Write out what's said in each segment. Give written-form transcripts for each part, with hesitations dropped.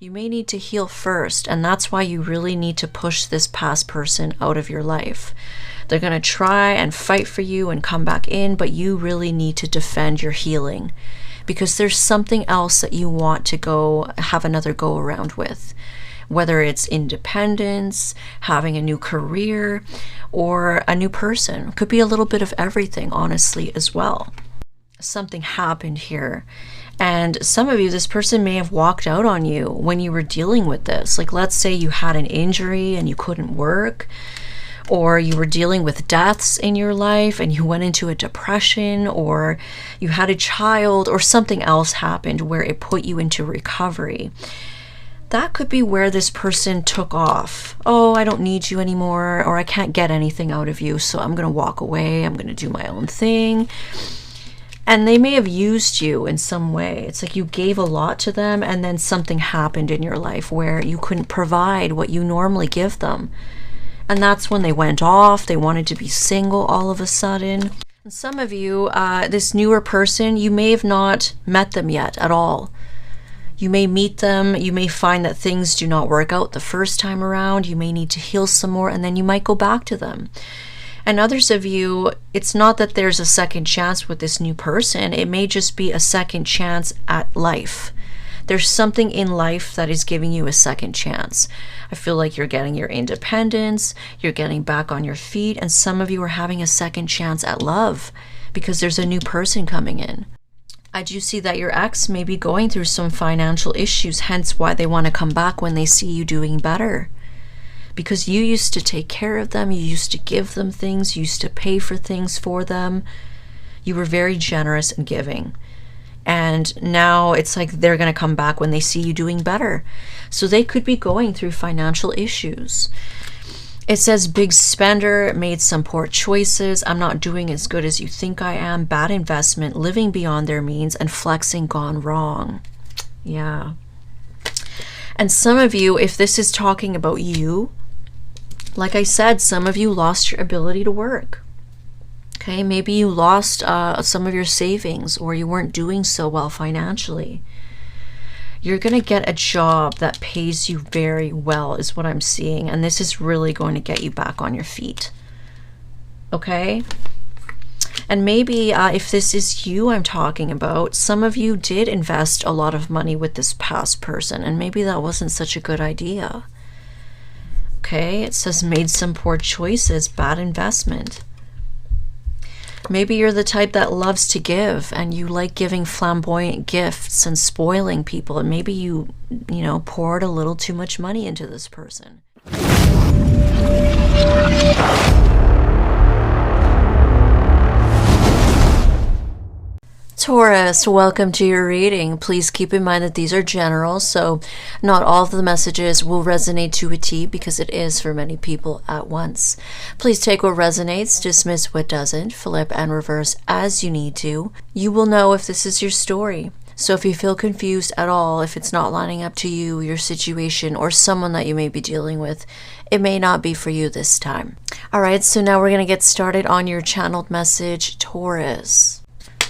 You may need to heal first, and that's why you really need to push this past person out of your life. They're going to try and fight for you and come back in, but you really need to defend your healing because there's something else that you want to go have another go around with. Whether it's independence, having a new career, or a new person. Could be a little bit of everything, honestly, as well. Something happened here. And some of you, this person may have walked out on you when you were dealing with this. Like, let's say you had an injury and you couldn't work, or you were dealing with deaths in your life and you went into a depression, or you had a child, or something else happened where it put you into recovery. That could be where this person took off. Oh, I don't need you anymore, or I can't get anything out of you, so I'm going to walk away. I'm going to do my own thing. And they may have used you in some way. It's like you gave a lot to them, and then something happened in your life where you couldn't provide what you normally give them. And that's when they went off. They wanted to be single all of a sudden. And some of you, this newer person, you may have not met them yet at all. You may meet them, you may find that things do not work out the first time around, you may need to heal some more, and then you might go back to them. And others of you, it's not that there's a second chance with this new person, it may just be a second chance at life. There's something in life that is giving you a second chance. I feel like you're getting your independence, you're getting back on your feet, and some of you are having a second chance at love because there's a new person coming in. I do see that your ex may be going through some financial issues, hence why they want to come back when they see you doing better. Because you used to take care of them, you used to give them things, you used to pay for things for them. You were very generous and giving. And now it's like they're going to come back when they see you doing better. So they could be going through financial issues. It says big spender, made some poor choices, I'm not doing as good as you think I am, bad investment, living beyond their means, and flexing gone wrong. Yeah. And some of you, if this is talking about you, like I said, some of you lost your ability to work. Okay, maybe you lost some of your savings, or you weren't doing so well financially. You're going to get a job that pays you very well is what I'm seeing. And this is really going to get you back on your feet. Okay? And maybe if this is you I'm talking about, some of you did invest a lot of money with this past person. And maybe that wasn't such a good idea. Okay? It says made some poor choices, bad investment. Maybe you're the type that loves to give and you like giving flamboyant gifts and spoiling people, and maybe you poured a little too much money into this person. Taurus, welcome to your reading. Please keep in mind that these are general, so not all of the messages will resonate to a T because it is for many people at once. Please take what resonates, dismiss what doesn't, flip and reverse as you need to. You will know if this is your story. So if you feel confused at all, if it's not lining up to you, your situation, or someone that you may be dealing with, it may not be for you this time. All right, so now we're going to get started on your channeled message, Taurus.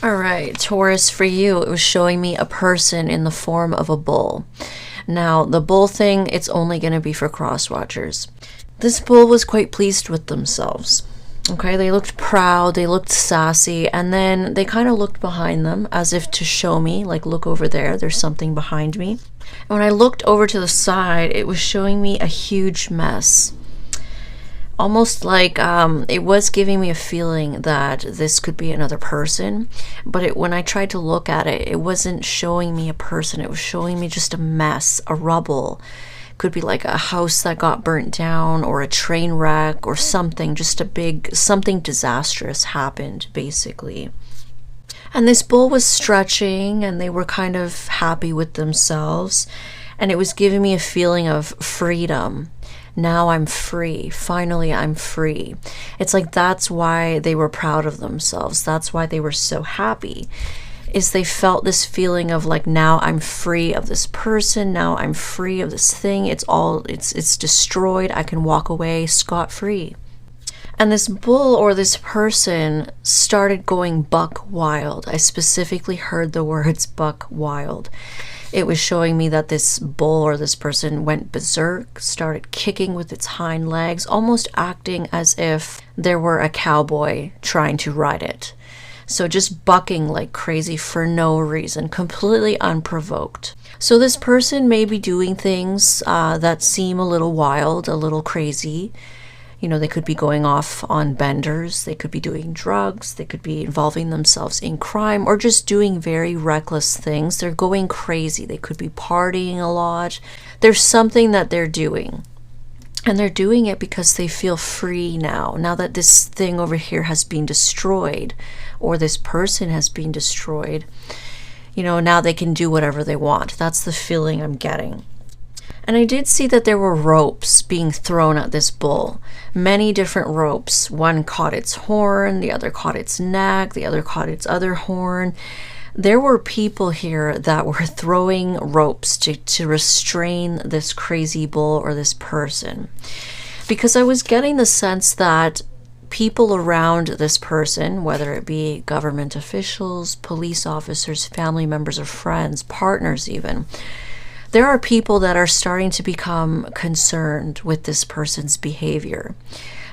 All right, Taurus, for you, it was showing me a person in the form of a bull. Now, the bull thing, it's only going to be for cross-watchers. This bull was quite pleased with themselves. Okay, they looked proud, they looked sassy, and then they kind of looked behind them as if to show me, like, look over there, there's something behind me. And when I looked over to the side, it was showing me a huge mess. Almost like it was giving me a feeling that this could be another person, but when I tried to look at it, it wasn't showing me a person. It was showing me just a mess, a rubble. Could be like a house that got burnt down, or a train wreck, or something, just something disastrous happened, basically. And this bull was stretching, and they were kind of happy with themselves, and it was giving me a feeling of freedom. Now I'm free. Finally, I'm free. It's like that's why they were proud of themselves. That's why they were so happy, is they felt this feeling of like, now I'm free of this person. Now I'm free of this thing. It's destroyed. I can walk away scot-free. And this bull or this person started going buck wild. I specifically heard the words buck wild. It was showing me that this bull or this person went berserk, started kicking with its hind legs, almost acting as if there were a cowboy trying to ride it. So just bucking like crazy for no reason, completely unprovoked. So this person may be doing things that seem a little wild, a little crazy. You know, they could be going off on benders, they could be doing drugs, they could be involving themselves in crime, or just doing very reckless things. They're going crazy. They could be partying a lot. There's something that they're doing. And they're doing it because they feel free now that this thing over here has been destroyed, or this person has been destroyed. You know, now they can do whatever they want. That's the feeling I'm getting. And I did see that there were ropes being thrown at this bull. Many different ropes. One caught its horn, the other caught its neck, the other caught its other horn. There were people here that were throwing ropes to restrain this crazy bull or this person. Because I was getting the sense that people around this person, whether it be government officials, police officers, family members, or friends, partners even, there are people that are starting to become concerned with this person's behavior.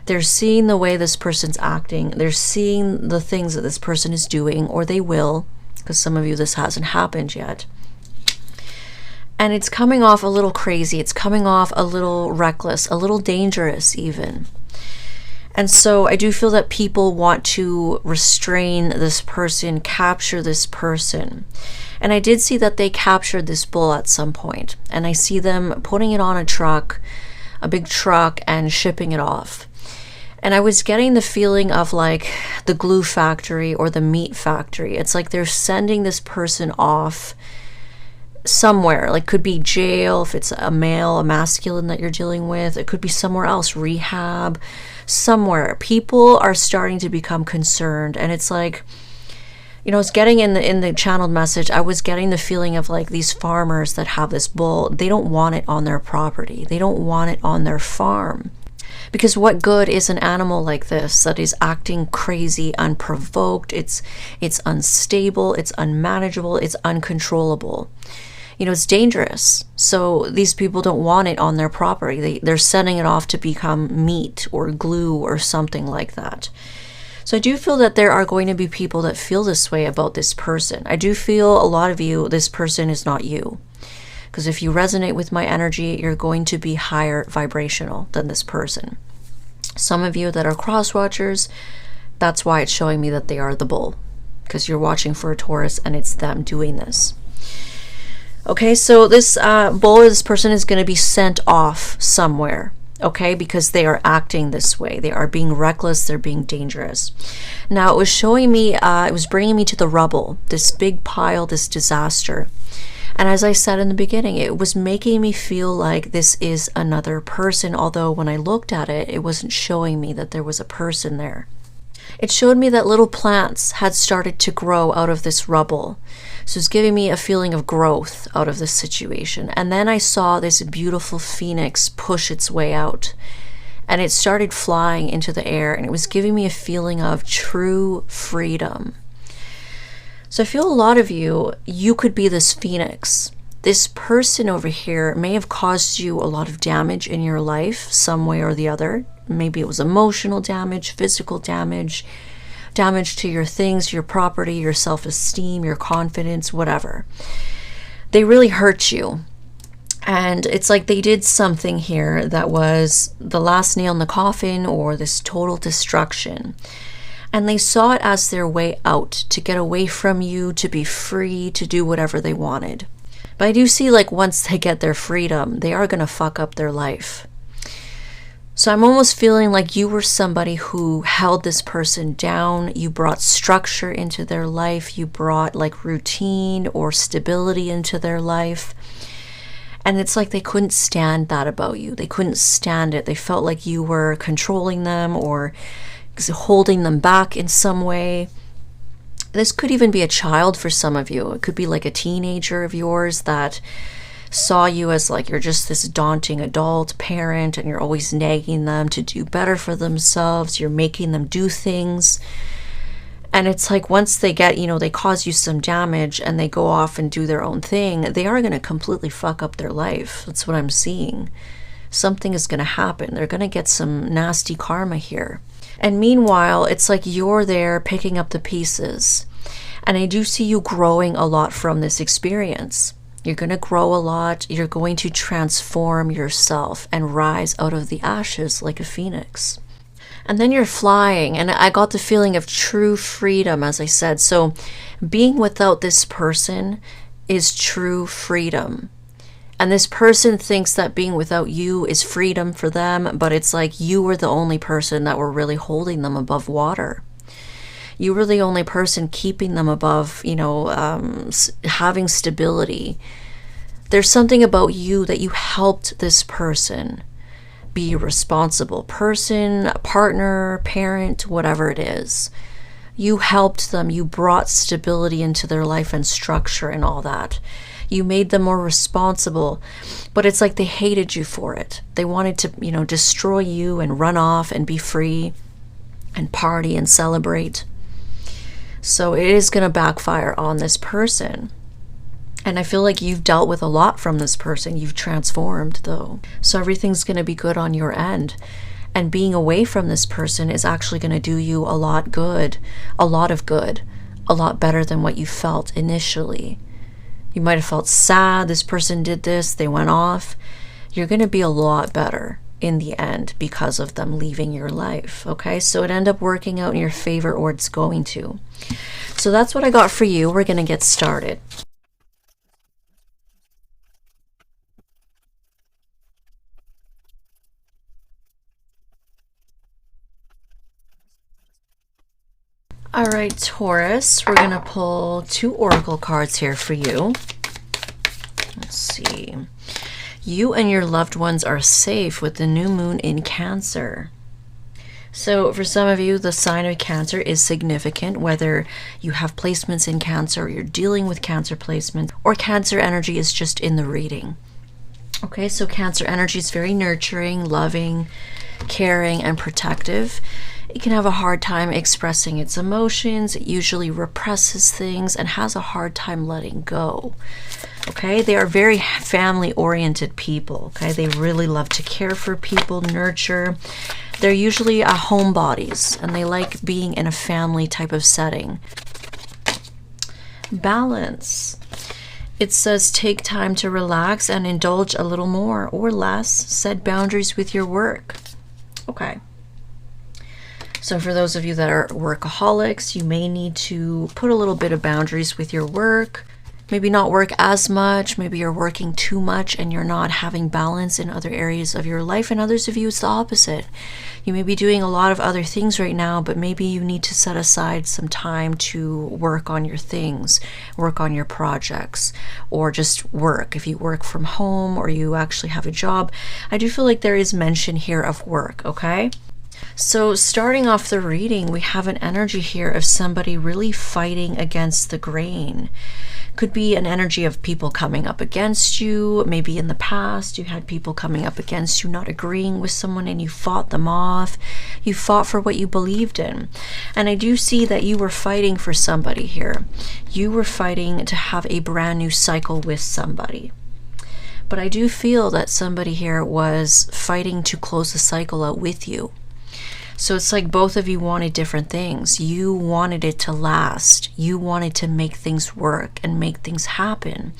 They're seeing the way this person's acting. They're seeing the things that this person is doing, or they will, because some of you this hasn't happened yet. And it's coming off a little crazy. It's coming off a little reckless, a little dangerous even. And so I do feel that people want to restrain this person, capture this person. And I did see that they captured this bull at some point. And I see them putting it on a truck, a big truck, and shipping it off. And I was getting the feeling of like the glue factory or the meat factory. It's like they're sending this person off somewhere. Like, could be jail if it's a male, a masculine that you're dealing with. It could be somewhere else, rehab, somewhere. People are starting to become concerned. And it's like, you know, I was getting in the channeled message, I was getting the feeling of like these farmers that have this bull, they don't want it on their property. They don't want it on their farm. Because what good is an animal like this that is acting crazy, unprovoked, it's unstable, it's unmanageable, it's uncontrollable. You know, it's dangerous. So these people don't want it on their property. They're sending it off to become meat or glue or something like that. So I do feel that there are going to be people that feel this way about this person. I do feel a lot of you, this person is not you. Because if you resonate with my energy, you're going to be higher vibrational than this person. Some of you that are cross watchers, that's why it's showing me that they are the bull. Because you're watching for a Taurus and it's them doing this. Okay, so this bull, this person is going to be sent off somewhere. Okay, because they are acting this way. They are being reckless. They're being dangerous. Now, it was showing me, it was bringing me to the rubble, this big pile, this disaster. And as I said in the beginning, it was making me feel like this is another person, although when I looked at it, it wasn't showing me that there was a person there. It showed me that little plants had started to grow out of this rubble. So it's giving me a feeling of growth out of this situation. And then I saw this beautiful phoenix push its way out. And it started flying into the air. And it was giving me a feeling of true freedom. So I feel a lot of you, you could be this phoenix. This person over here may have caused you a lot of damage in your life, some way or the other. Maybe it was emotional damage, physical damage, damage to your things, your property, your self-esteem, your confidence, whatever. They really hurt you. And it's like they did something here that was the last nail in the coffin or this total destruction. And they saw it as their way out, to get away from you, to be free, to do whatever they wanted. But I do see like once they get their freedom, they are going to fuck up their life. So I'm almost feeling like you were somebody who held this person down. You brought structure into their life. You brought like routine or stability into their life. And it's like they couldn't stand that about you. They couldn't stand it. They felt like you were controlling them or holding them back in some way. This could even be a child for some of you. It could be like a teenager of yours that saw you as like you're just this daunting adult parent and you're always nagging them to do better for themselves. You're making them do things. And it's like once they get, they cause you some damage and they go off and do their own thing, they are going to completely fuck up their life. That's what I'm seeing. Something is going to happen. They're going to get some nasty karma here. And meanwhile, it's like you're there picking up the pieces. And I do see you growing a lot from this experience. You're going to grow a lot. You're going to transform yourself and rise out of the ashes like a phoenix. And then you're flying. And I got the feeling of true freedom, as I said. So being without this person is true freedom. And this person thinks that being without you is freedom for them, but it's like you were the only person that were really holding them above water. You were the only person keeping them above, having stability. There's something about you that you helped this person be a responsible person, partner, parent, whatever it is. You helped them. You brought stability into their life and structure and all that. You made them more responsible, but it's like they hated you for it. They wanted to, destroy you and run off and be free and party and celebrate. So it is going to backfire on this person. And I feel like you've dealt with a lot from this person. You've transformed, though. So everything's going to be good on your end. And being away from this person is actually going to do you a lot of good, a lot better than what you felt initially. You might have felt sad, this person did this, they went off. You're going to be a lot better in the end because of them leaving your life, okay? So it ended up working out in your favor, or it's going to. So that's what I got for you. We're going to get started. All right, Taurus, we're going to pull 2 oracle cards here for you. Let's see. You and your loved ones are safe with the new moon in Cancer. So for some of you, the sign of Cancer is significant, whether you have placements in Cancer or you're dealing with Cancer placement, or Cancer energy is just in the reading. Okay, so Cancer energy is very nurturing, loving, caring, and protective. It can have a hard time expressing its emotions. It usually represses things and has a hard time letting go. Okay, they are very family-oriented people. Okay, they really love to care for people, nurture. They're usually homebodies, and they like being in a family type of setting. Balance. It says take time to relax and indulge a little more or less. Set boundaries with your work. Okay. So for those of you that are workaholics, you may need to put a little bit of boundaries with your work. Maybe not work as much. Maybe you're working too much and you're not having balance in other areas of your life. And others of you, it's the opposite. You may be doing a lot of other things right now, but maybe you need to set aside some time to work on your things, work on your projects, or just work. If you work from home or you actually have a job, I do feel like there is mention here of work, okay? So starting off the reading, we have an energy here of somebody really fighting against the grain. Could be an energy of people coming up against you. Maybe in the past you had people coming up against you, not agreeing with someone, and you fought them off. You fought for what you believed in. And I do see that you were fighting for somebody here. You were fighting to have a brand new cycle with somebody. But I do feel that somebody here was fighting to close the cycle out with you. So it's like both of you wanted different things. You wanted it to last. You wanted to make things work and make things happen.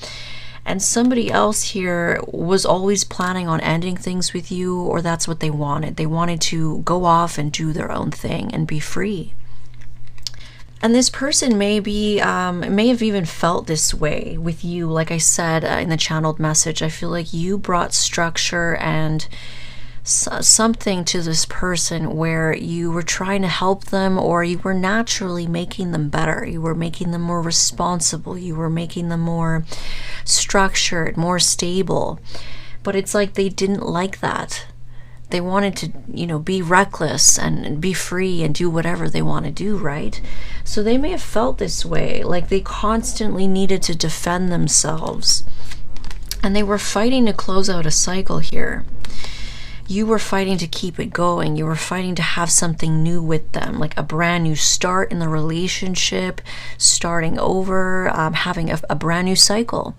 And somebody else here was always planning on ending things with you, or that's what they wanted. They wanted to go off and do their own thing and be free. And this person may have even felt this way with you. Like I said in the channeled message, I feel like you brought structure and something to this person where you were trying to help them, or you were naturally making them better. You were making them more responsible. You were making them more structured, more stable. But it's like they didn't like that. They wanted to, be reckless and be free and do whatever they want to do, right? So they may have felt this way, like they constantly needed to defend themselves. And they were fighting to close out a cycle here. You were fighting to keep it going. You were fighting to have something new with them, like a brand new start in the relationship, starting over, having a brand new cycle.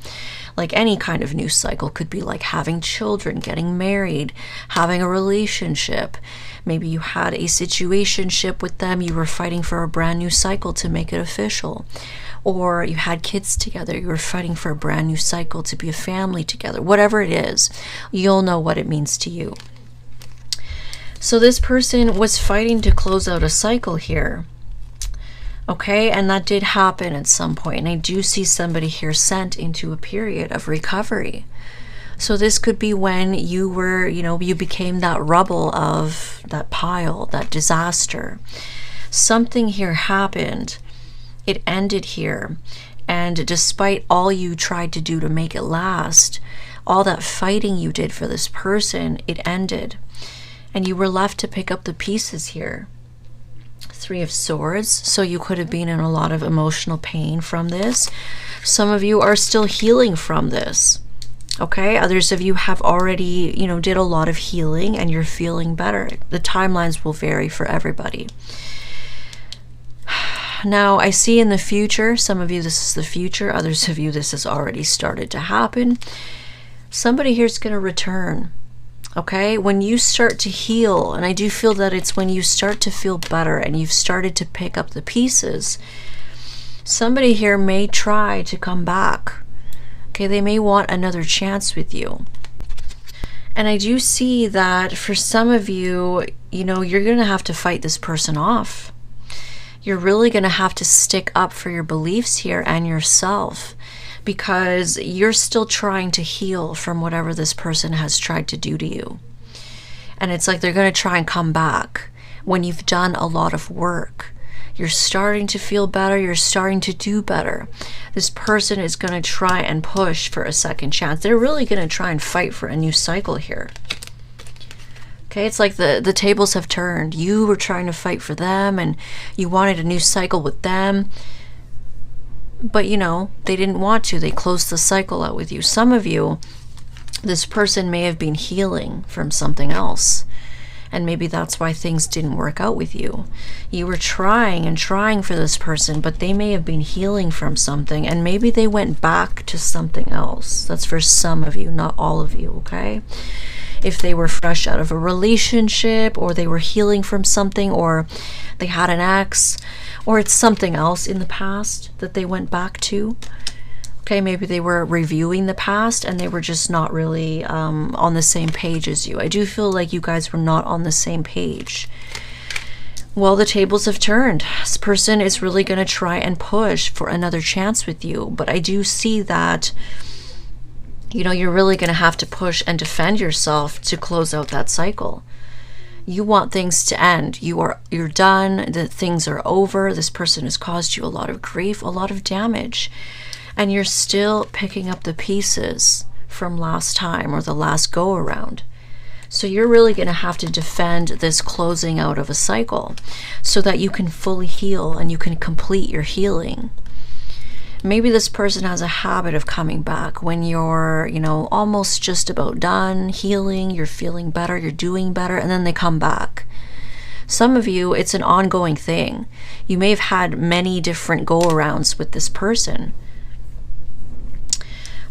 Like any kind of new cycle could be like having children, getting married, having a relationship. Maybe you had a situationship with them. You were fighting for a brand new cycle to make it official. Or you had kids together. You were fighting for a brand new cycle to be a family together. Whatever it is, you'll know what it means to you. So this person was fighting to close out a cycle here. Okay, and that did happen at some point. And I do see somebody here sent into a period of recovery. So this could be when you were, you became that rubble of that pile, that disaster. Something here happened. It ended here. And despite all you tried to do to make it last, all that fighting you did for this person, it ended. And you were left to pick up the pieces here. 3 of Swords. So you could have been in a lot of emotional pain from this. Some of you are still healing from this. Okay, others of you have already, did a lot of healing and you're feeling better. The timelines will vary for everybody. Now, I see in the future, some of you this is the future, others of you this has already started to happen. Somebody here is going to return. Okay, when you start to heal, and I do feel that it's when you start to feel better and you've started to pick up the pieces, somebody here may try to come back. Okay, they may want another chance with you. And I do see that for some of you, you're going to have to fight this person off. You're really going to have to stick up for your beliefs here and yourself, because you're still trying to heal from whatever this person has tried to do to you. And it's like they're going to try and come back when you've done a lot of work. You're starting to feel better. You're starting to do better. This person is going to try and push for a second chance. They're really going to try and fight for a new cycle here. Okay, it's like the tables have turned. You were trying to fight for them and you wanted a new cycle with them. But, they didn't want to. They closed the cycle out with you. Some of you, this person may have been healing from something else. And maybe that's why things didn't work out with you. You were trying and trying for this person, but they may have been healing from something. And maybe they went back to something else. That's for some of you, not all of you, okay? If they were fresh out of a relationship, or they were healing from something, or they had an ex, or it's something else in the past that they went back to. Okay, maybe they were reviewing the past and they were just not really on the same page as you. I do feel like you guys were not on the same page. Well, the tables have turned. This person is really going to try and push for another chance with you. But I do see that, you're really going to have to push and defend yourself to close out that cycle. You want things to end. You're done. The things are over. This person has caused you a lot of grief, a lot of damage. And you're still picking up the pieces from last time or the last go around. So you're really going to have to defend this closing out of a cycle so that you can fully heal and you can complete your healing. Maybe this person has a habit of coming back when you're, almost just about done healing, you're feeling better, you're doing better, and then they come back. Some of you, it's an ongoing thing. You may have had many different go-arounds with this person.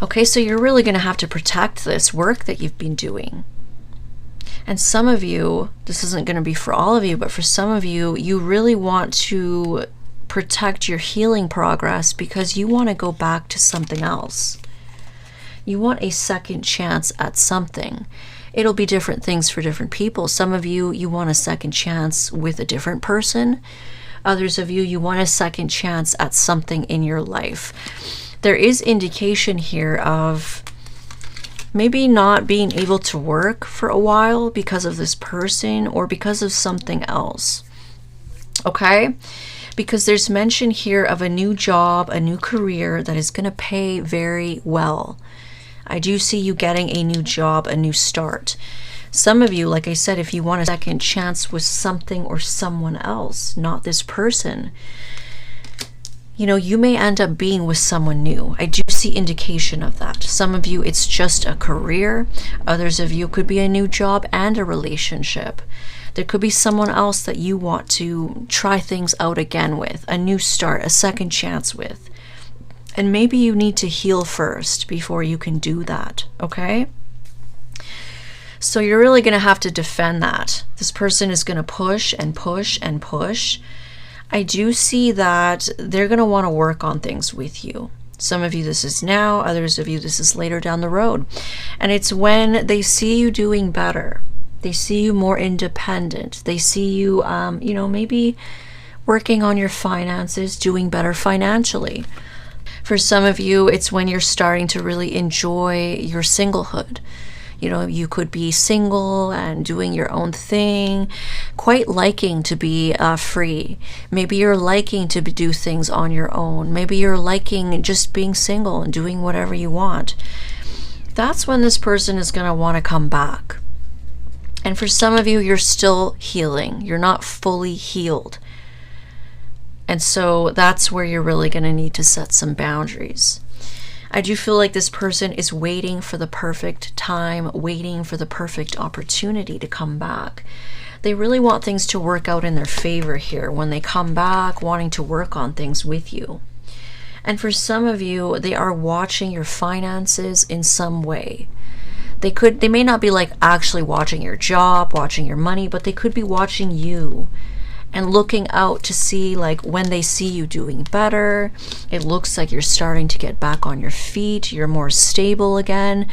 Okay, so you're really going to have to protect this work that you've been doing. And some of you, this isn't going to be for all of you, but for some of you, you really want to protect your healing progress because you want to go back to something else. You want a second chance at something. It'll be different things for different people. Some of you, you want a second chance with a different person. Others of you, you want a second chance at something in your life. There is indication here of maybe not being able to work for a while because of this person or because of something else. Okay? Because there's mention here of a new job, a new career that is going to pay very well. I do see you getting a new job, a new start. Some of you, like I said, if you want a second chance with something or someone else, not this person, You know, you may end up being with someone new. I do see indication of that. Some of you, it's just a career. Others of you, it could be a new job and a relationship. There could be someone else that you want to try things out again with, a new start, a second chance with. And maybe you need to heal first before you can do that, okay? So you're really going to have to defend that. This person is going to push and push and push. I do see that they're going to want to work on things with you. Some of you, this is now. Others of you, this is later down the road. And it's when they see you doing better. They see you more independent. They see you, you know, maybe working on your finances, doing better financially. For some of you, it's when you're starting to really enjoy your singlehood. You know, you could be single and doing your own thing, quite liking to be free. Maybe you're liking to do things on your own. Maybe you're liking just being single and doing whatever you want. That's when this person is going to want to come back. And for some of you, you're still healing. You're not fully healed. And so that's where you're really going to need to set some boundaries. I do feel like this person is waiting for the perfect time, waiting for the perfect opportunity to come back. They really want things to work out in their favor here when they come back, wanting to work on things with you. And for some of you, they are watching your finances in some way. They may not be like actually watching your job, watching your money, but they could be watching you and looking out to see, like, when they see you doing better, it looks like you're starting to get back on your feet, you're more stable again.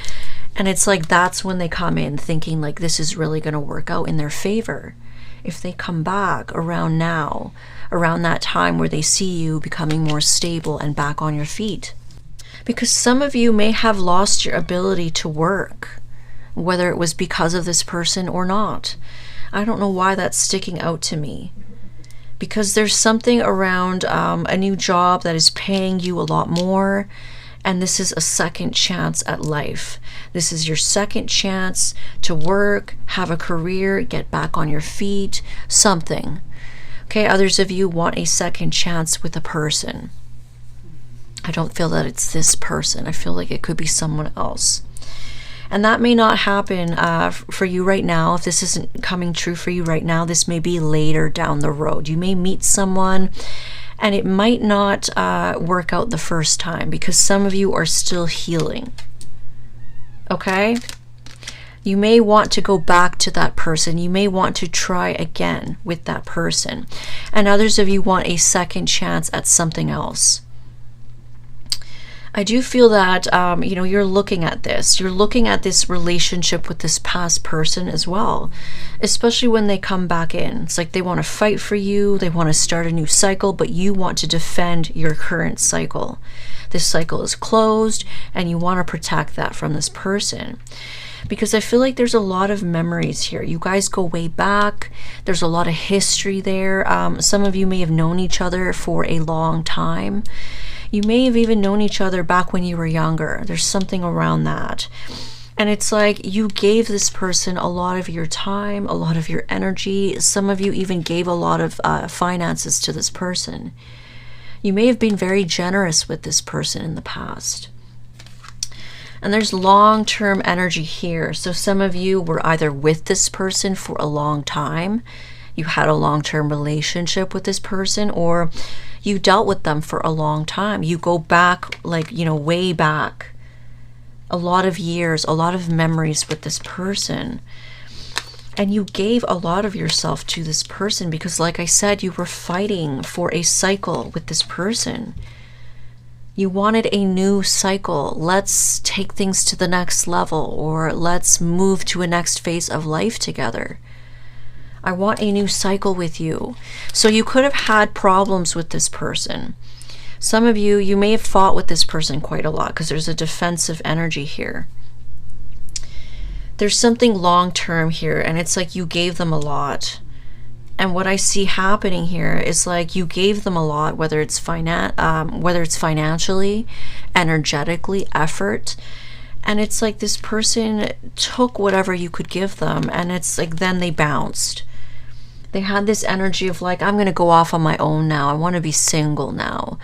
And it's like that's when they come in thinking like this is really going to work out in their favor. If they come back around now, around that time where they see you becoming more stable and back on your feet. Because some of you may have lost your ability to work, whether it was because of this person or not. I don't know why that's sticking out to me. Because there's something around a new job that is paying you a lot more, and this is a second chance at life. This is your second chance to work, have a career, get back on your feet, something. Okay, others of you want a second chance with a person. I don't feel that it's this person. I feel like it could be someone else. And that may not happen for you right now. If this isn't coming true for you right now, this may be later down the road. You may meet someone and it might not work out the first time because some of you are still healing. Okay? You may want to go back to that person. You may want to try again with that person. And others of you want a second chance at something else. I do feel that, you know, you're looking at this. You're looking at this relationship with this past person as well, especially when they come back in. It's like they want to fight for you. They want to start a new cycle, but you want to defend your current cycle. This cycle is closed and you want to protect that from this person. Because I feel like there's a lot of memories here. You guys go way back. There's a lot of history there. Some of you may have known each other for a long time. You may have even known each other back when you were younger. There's something around that. And it's like you gave this person a lot of your time, a lot of your energy. Some of you even gave a lot of finances to this person. You may have been very generous with this person in the past. And there's long-term energy here. So some of you were either with this person for a long time, you had a long-term relationship with this person, or you dealt with them for a long time. You go back, like, you know, way back. A lot of years, a lot of memories with this person. And you gave a lot of yourself to this person because, like I said, you were fighting for a cycle with this person. You wanted a new cycle. Let's take things to the next level, or let's move to a next phase of life together. I want a new cycle with you. So you could have had problems with this person. Some of you, you may have fought with this person quite a lot because there's a defensive energy here. There's something long-term here, and it's like you gave them a lot. And what I see happening here is like you gave them a lot, whether it's financially, energetically, effort. And it's like this person took whatever you could give them, and it's like then they bounced. They had this energy of like, I'm going to go off on my own now. I want to be single now.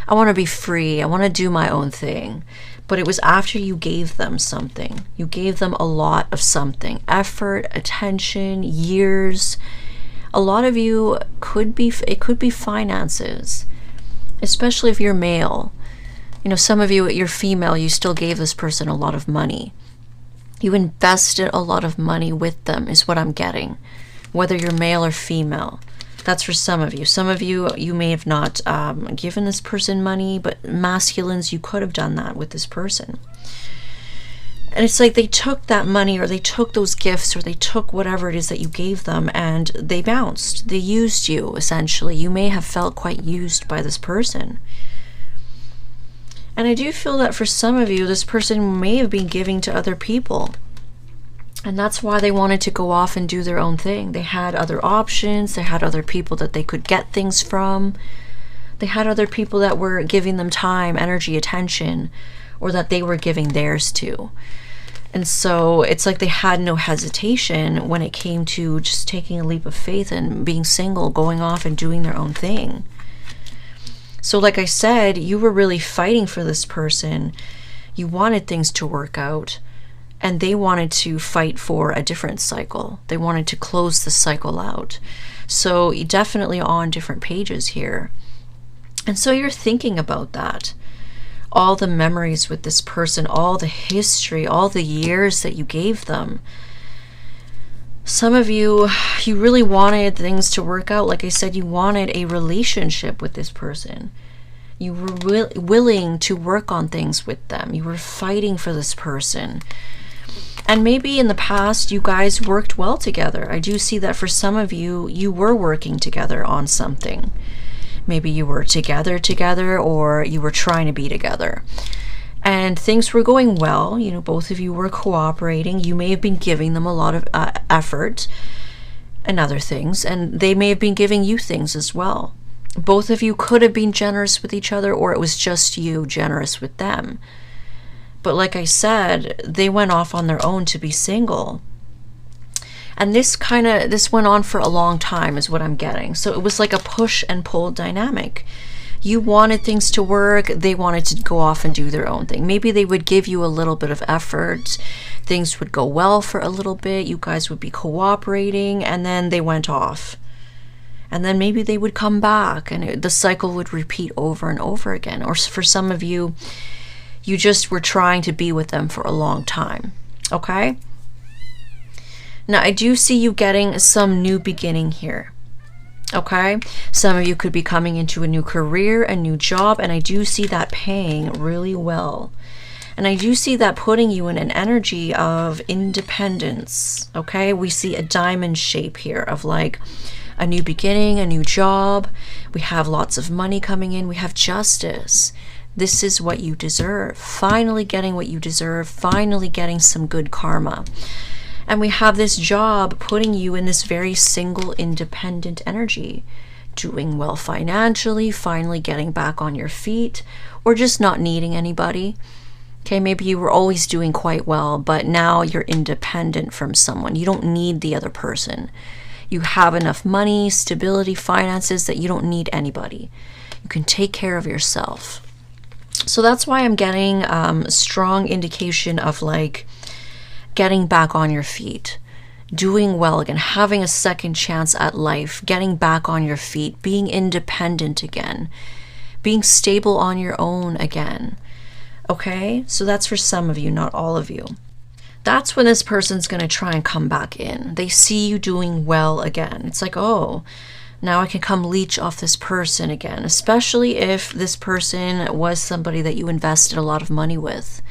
I want to be free. I want to do my own thing. But it was after you gave them something. You gave them a lot of something. Effort, attention, years. A lot of you it could be finances, especially if you're male. You know, some of you, you're female, you still gave this person a lot of money. You invested a lot of money with them, is what I'm getting. Whether you're male or female. That's for some of you. Some of you, you may have not given this person money, but masculines, you could have done that with this person. And it's like they took that money, or they took those gifts, or they took whatever it is that you gave them, and they bounced. They used you, essentially. You may have felt quite used by this person. And I do feel that for some of you, this person may have been giving to other people. And that's why they wanted to go off and do their own thing. They had other options. They had other people that they could get things from. They had other people that were giving them time, energy, attention, or that they were giving theirs to. And so it's like they had no hesitation when it came to just taking a leap of faith and being single, going off and doing their own thing. So like I said, you were really fighting for this person. You wanted things to work out. And they wanted to fight for a different cycle. They wanted to close the cycle out. So you definitely on different pages here. And so you're thinking about that. All the memories with this person, all the history, all the years that you gave them. Some of you, you really wanted things to work out. Like I said, you wanted a relationship with this person. You were willing to work on things with them. You were fighting for this person. And maybe in the past, you guys worked well together. I do see that for some of you, you were working together on something. Maybe you were together, or you were trying to be together. And things were going well. You know, both of you were cooperating. You may have been giving them a lot of effort and other things. And they may have been giving you things as well. Both of you could have been generous with each other, or it was just you generous with them. But like I said, they went off on their own to be single. And this went on for a long time is what I'm getting. So it was like a push and pull dynamic. You wanted things to work. They wanted to go off and do their own thing. Maybe they would give you a little bit of effort. Things would go well for a little bit. You guys would be cooperating, and then they went off. And then maybe they would come back, and the cycle would repeat over and over again. Or for some of you, you just were trying to be with them for a long time, okay? Now, I do see you getting some new beginning here, okay? Some of you could be coming into a new career, a new job, and I do see that paying really well. And I do see that putting you in an energy of independence, okay? We see a diamond shape here of like a new beginning, a new job. We have lots of money coming in. We have justice. This is what you deserve. Finally getting what you deserve. Finally getting some good karma. And we have this job putting you in this very single, independent energy. Doing well financially, finally getting back on your feet, or just not needing anybody. Okay, maybe you were always doing quite well, but now you're independent from someone. You don't need the other person. You have enough money, stability, finances that you don't need anybody. You can take care of yourself. So that's why I'm getting a strong indication of like getting back on your feet, doing well again, having a second chance at life, getting back on your feet, being independent again, being stable on your own again. Okay, so that's for some of you, not all of you. That's when this person's going to try and come back in. They see you doing well again. It's like, oh, now I can come leech off this person again, especially if this person was somebody that you invested a lot of money with.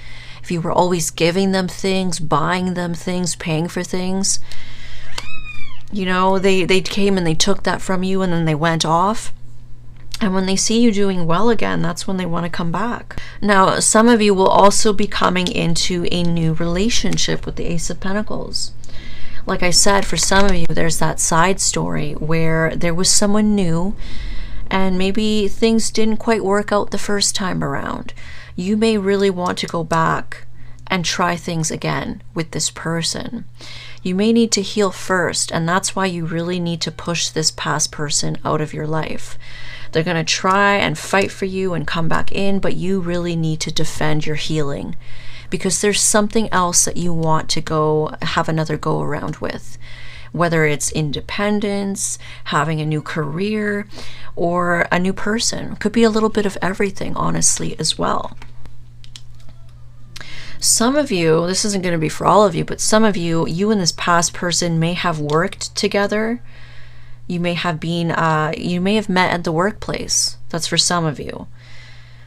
If you were always giving them things, buying them things, paying for things, you know, they came and they took that from you, and then they went off. And when they see you doing well again, that's when they want to come back. Now, some of you will also be coming into a new relationship with the Ace of Pentacles. Like I said, for some of you, there's that side story where there was someone new and maybe things didn't quite work out the first time around. You may really want to go back and try things again with this person. You may need to heal first, and that's why you really need to push this past person out of your life. They're going to try and fight for you and come back in, but you really need to defend your healing because there's something else that you want to go have another go around with. Whether it's independence, having a new career, or a new person. Could be a little bit of everything, honestly, as well. Some of you, this isn't going to be for all of you, but some of you, you and this past person may have worked together. You may have been, you may have met at the workplace. That's for some of you.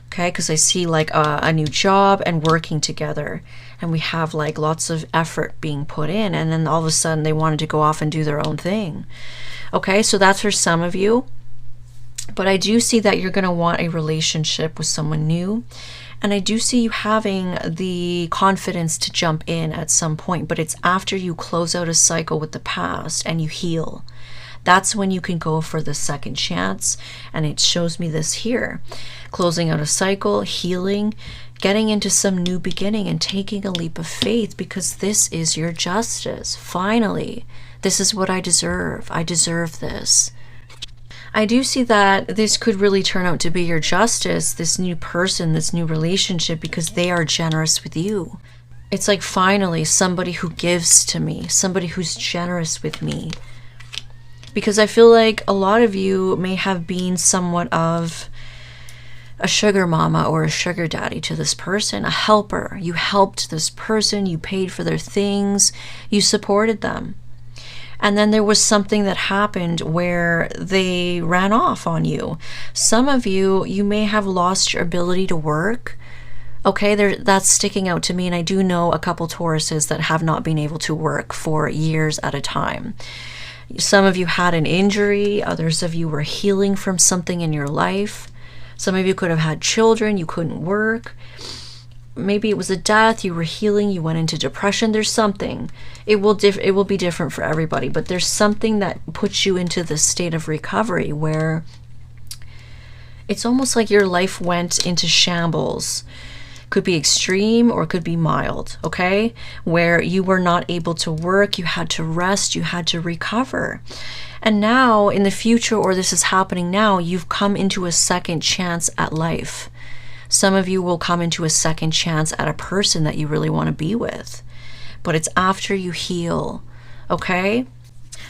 Okay, because I see like a new job and working together. And we have like lots of effort being put in. And then all of a sudden they wanted to go off and do their own thing. Okay, so that's for some of you. But I do see that you're going to want a relationship with someone new. And I do see you having the confidence to jump in at some point, but it's after you close out a cycle with the past and you heal. That's when you can go for the second chance. And it shows me this here. Closing out a cycle, healing, getting into some new beginning and taking a leap of faith because this is your justice. Finally, this is what I deserve. I deserve this. I do see that this could really turn out to be your justice, this new person, this new relationship, because they are generous with you. It's like finally somebody who gives to me, somebody who's generous with me. Because I feel like a lot of you may have been somewhat of a sugar mama or a sugar daddy to this person, a helper. You helped this person, you paid for their things, you supported them. And then there was something that happened where they ran off on you. Some of you, you may have lost your ability to work. Okay, that's sticking out to me. And I do know a couple Tauruses that have not been able to work for years at a time. Some of you had an injury. Others of you were healing from something in your life. Some of you could have had children. You couldn't work. Maybe it was a death, you were healing, you went into depression. There's something. It will be different for everybody, but there's something that puts you into this state of recovery where it's almost like your life went into shambles. Could be extreme or could be mild, okay? Where you were not able to work, you had to rest, you had to recover. And now in the future, or this is happening now, you've come into a second chance at life. Some of you will come into a second chance at a person that you really want to be with. But it's after you heal, okay?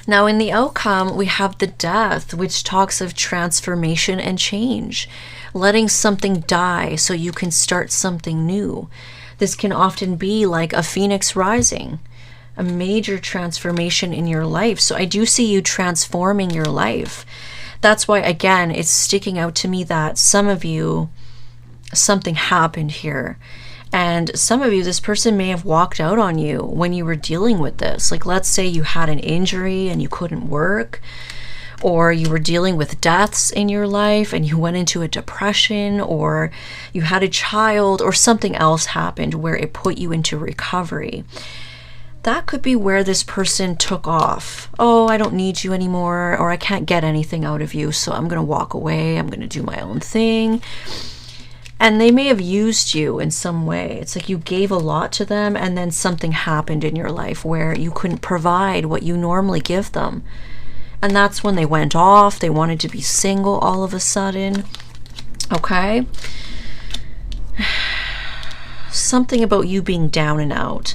Now in the outcome, we have the death, which talks of transformation and change. Letting something die so you can start something new. This can often be like a phoenix rising, a major transformation in your life. So I do see you transforming your life. That's why, again, it's sticking out to me that some of you, something happened here. And some of you, this person may have walked out on you when you were dealing with this. Like, let's say you had an injury and you couldn't work, or you were dealing with deaths in your life and you went into a depression, or you had a child, or something else happened where it put you into recovery. That could be where this person took off. Oh, I don't need you anymore, or I can't get anything out of you, so I'm going to walk away. I'm going to do my own thing. And they may have used you in some way. It's like you gave a lot to them and then something happened in your life where you couldn't provide what you normally give them. And that's when they went off. They wanted to be single all of a sudden. Okay? Something about you being down and out.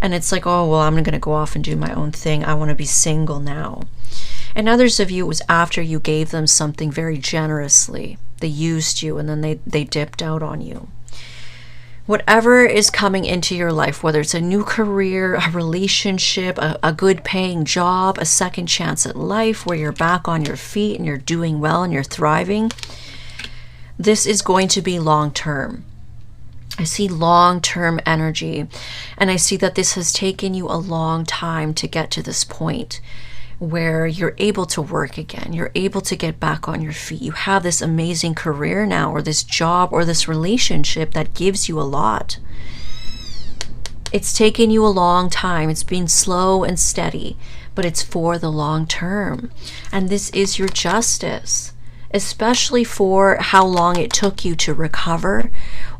And it's like, oh, well, I'm going to go off and do my own thing. I want to be single now. And others of you, it was after you gave them something very generously. They used you and then they dipped out on you. Whatever is coming into your life, whether it's a new career, a relationship, a good paying job, a second chance at life where you're back on your feet and you're doing well and you're thriving, this is going to be long term. I see long-term energy, and I see that this has taken you a long time to get to this point where you're able to work again. You're able to get back on your feet. You have this amazing career now, or this job, or this relationship that gives you a lot. It's taken you a long time. It's been slow and steady, but it's for the long term. And this is your justice. especially for how long it took you to recover,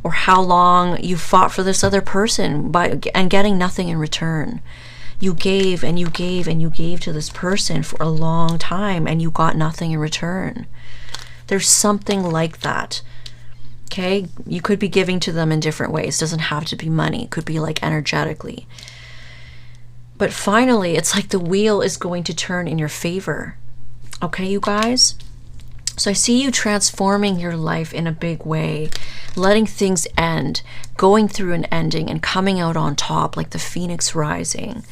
or how long you fought for this other person and getting nothing in return. You gave and you gave and you gave to this person for a long time and you got nothing in return. There's something like that. Okay, you could be giving to them in different ways. It doesn't have to be money. It could be like energetically. But finally, it's like the wheel is going to turn in your favor. Okay, you guys? So I see you transforming your life in a big way, letting things end, going through an ending and coming out on top like the phoenix rising.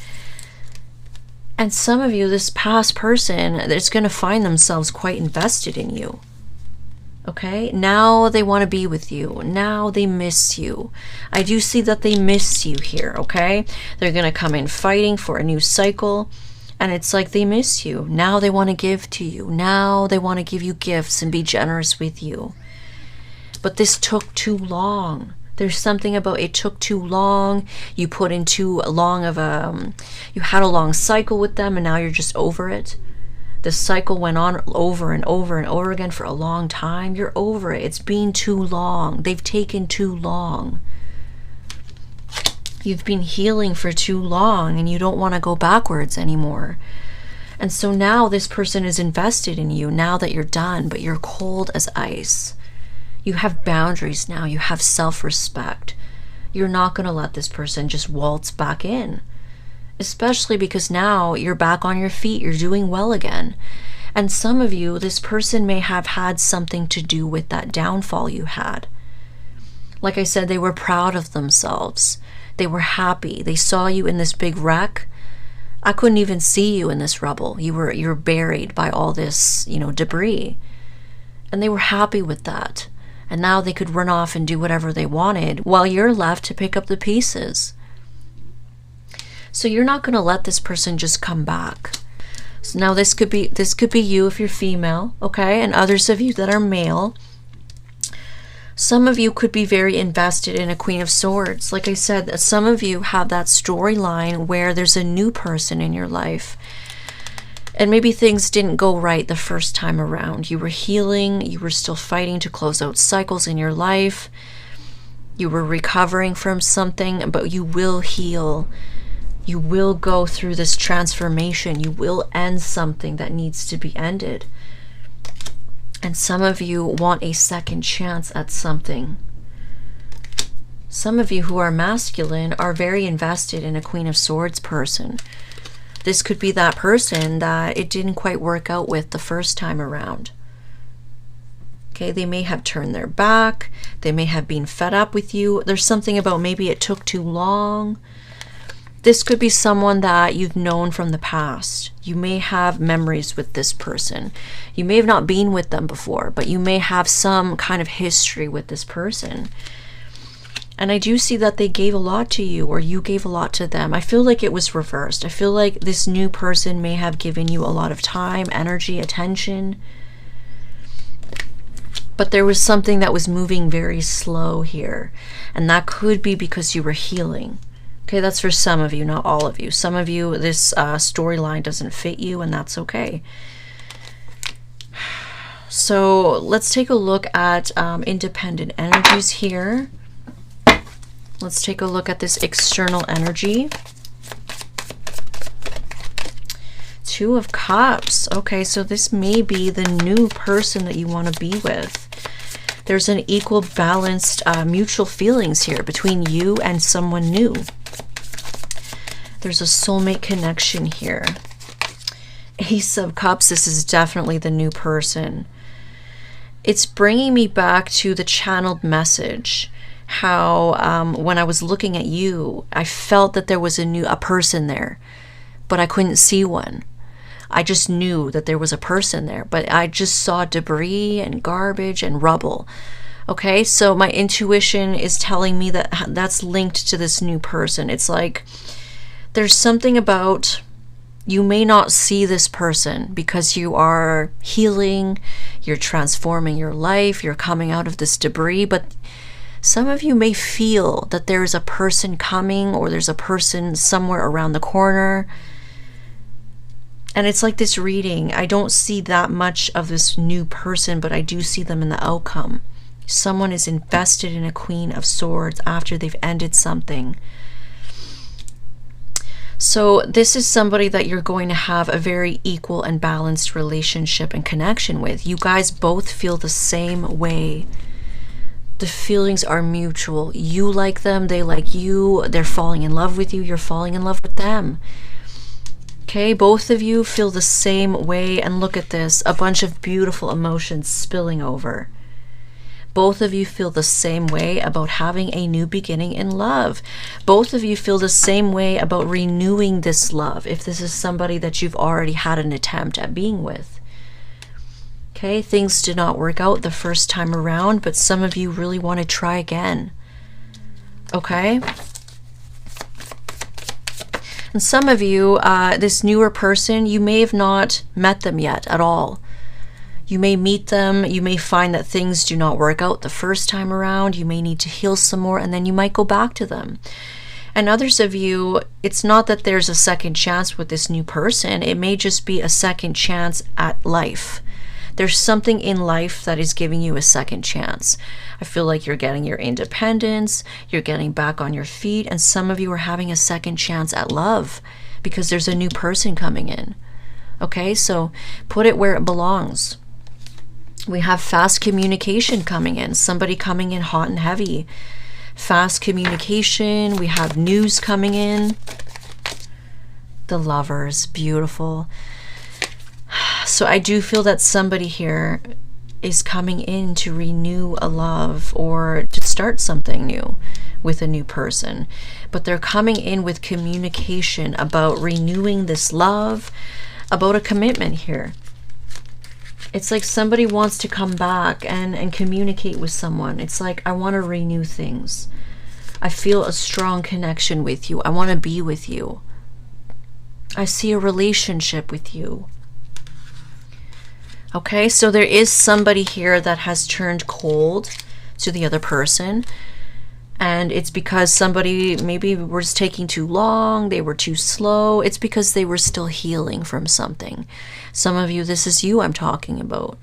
And some of you, this past person, is going to find themselves quite invested in you. Okay, now they want to be with you. Now they miss you. I do see that they miss you here, okay? They're going to come in fighting for a new cycle. And it's like they miss you. Now they want to give to you. Now they want to give you gifts and be generous with you. But this took too long. There's something about it took too long. You put in too long of you had a long cycle with them and now you're just over it. The cycle went on over and over and over again for a long time. You're over it. It's been too long. They've taken too long. You've been healing for too long and you don't want to go backwards anymore. And so now this person is invested in you now that you're done, but you're cold as ice. You have boundaries now. You have self-respect. You're not going to let this person just waltz back in. Especially because now you're back on your feet, you're doing well again. And some of you, this person may have had something to do with that downfall you had. Like I said, they were proud of themselves. They were happy. They saw you in this big wreck. I couldn't even see you in this rubble. You were buried by all this, debris. And they were happy with that. And now they could run off and do whatever they wanted while you're left to pick up the pieces. So you're not going to let this person just come back. So now this could be you if you're female, okay? And others of you that are male. Some of you could be very invested in a Queen of Swords. Like I said, some of you have that storyline where there's a new person in your life. And maybe things didn't go right the first time around. You were healing. You were still fighting to close out cycles in your life. You were recovering from something, but you will heal. You will go through this transformation. You will end something that needs to be ended. And some of you want a second chance at something. Some of you who are masculine are very invested in a Queen of Swords person. This could be that person that it didn't quite work out with the first time around. Okay, they may have turned their back. They may have been fed up with you. There's something about maybe it took too long. This could be someone that you've known from the past. You may have memories with this person. You may have not been with them before, but you may have some kind of history with this person. And I do see that they gave a lot to you, or you gave a lot to them. I feel like it was reversed. I feel like this new person may have given you a lot of time, energy, attention. But there was something that was moving very slow here. And that could be because you were healing. Okay, that's for some of you, not all of you. Some of you, this storyline doesn't fit you, and that's okay. So let's take a look at independent energies here. Let's take a look at this external energy. Two of Cups. Okay, so this may be the new person that you want to be with. There's an equal, balanced, mutual feelings here between you and someone new. There's a soulmate connection here. Ace of Cups, this is definitely the new person. It's bringing me back to the channeled message. How when I was looking at you, I felt that there was a person there, but I couldn't see one. I just knew that there was a person there, but I just saw debris and garbage and rubble. Okay, so my intuition is telling me that that's linked to this new person. It's like there's something about you may not see this person because you are healing, you're transforming your life, you're coming out of this debris, but some of you may feel that there's a person coming, or there's a person somewhere around the corner. And it's like this reading, I don't see that much of this new person, but I do see them in the outcome. Someone is invested in a Queen of Swords after they've ended something. So this is somebody that you're going to have a very equal and balanced relationship and connection with. You guys both feel the same way. The feelings are mutual. You like them, they like you, they're falling in love with you, you're falling in love with them. Okay, both of you feel the same way, and look at this, a bunch of beautiful emotions spilling over. Both of you feel the same way about having a new beginning in love. Both of you feel the same way about renewing this love, if this is somebody that you've already had an attempt at being with. Okay, things did not work out the first time around, but some of you really want to try again. Okay? And some of you, this newer person, you may have not met them yet at all. You may meet them, you may find that things do not work out the first time around, you may need to heal some more, and then you might go back to them. And others of you, it's not that there's a second chance with this new person, it may just be a second chance at life. There's something in life that is giving you a second chance. I feel like you're getting your independence, you're getting back on your feet, and some of you are having a second chance at love because there's a new person coming in. Okay, so put it where it belongs. We have fast communication coming in, somebody coming in hot and heavy. Fast communication, we have news coming in. The Lovers, beautiful. So I do feel that somebody here is coming in to renew a love or to start something new with a new person. But they're coming in with communication about renewing this love, about a commitment here. It's like somebody wants to come back and communicate with someone. It's like, I want to renew things. I feel a strong connection with you. I want to be with you. I see a relationship with you. Okay, so there is somebody here that has turned cold to the other person. And it's because somebody maybe was taking too long, they were too slow. It's because they were still healing from something. Some of you, this is you I'm talking about.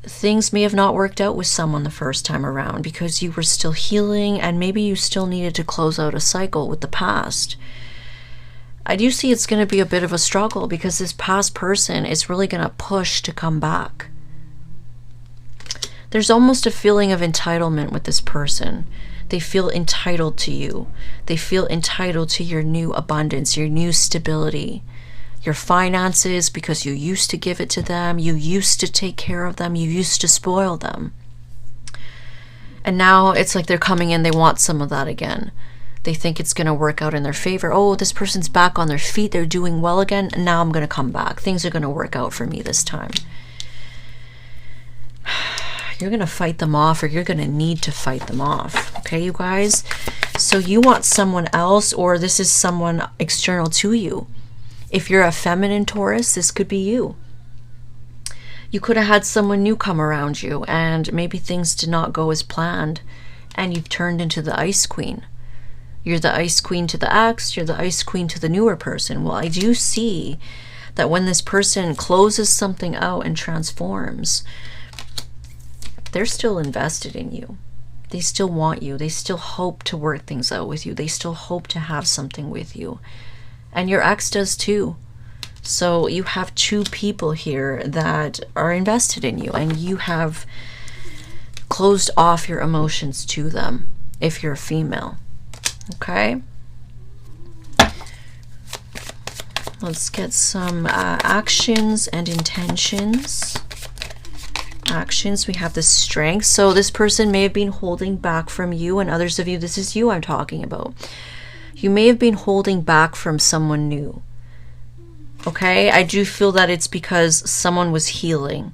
Things may have not worked out with someone the first time around because you were still healing, and maybe you still needed to close out a cycle with the past. I do see it's going to be a bit of a struggle because this past person is really going to push to come back. There's almost a feeling of entitlement with this person. They feel entitled to you. They feel entitled to your new abundance, your new stability, your finances, because you used to give it to them. You used to take care of them. You used to spoil them. And now it's like they're coming in. They want some of that again. They think it's going to work out in their favor. Oh, this person's back on their feet. They're doing well again. And now I'm going to come back. Things are going to work out for me this time. You're going to fight them off, or you're going to need to fight them off. Okay, you guys? So you want someone else, or this is someone external to you. If you're a feminine Taurus, this could be you. You could have had someone new come around you, and maybe things did not go as planned, and you've turned into the Ice Queen. You're the Ice Queen to the ex, you're the Ice Queen to the newer person. Well, I do see that when this person closes something out and transforms, they're still invested in you. They still want you. They still hope to work things out with you. They still hope to have something with you. And your ex does too. So you have two people here that are invested in you, and you have closed off your emotions to them if you're a female. Okay? Let's get some actions and intentions. Actions, we have the Strength. So this person may have been holding back from you, and others of you, this is you I'm talking about. You may have been holding back from someone new. Okay, I do feel that it's because someone was healing.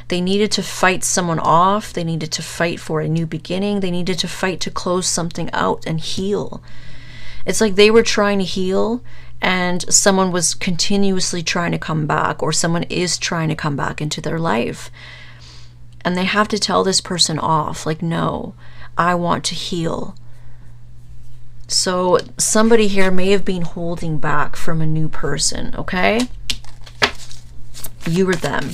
They needed to fight someone off. They needed to fight for a new beginning. They needed to fight to close something out and heal. It's like they were trying to heal, and someone was continuously trying to come back, or someone is trying to come back into their life. And they have to tell this person off, like, no, I want to heal. So somebody here may have been holding back from a new person, okay? You or them.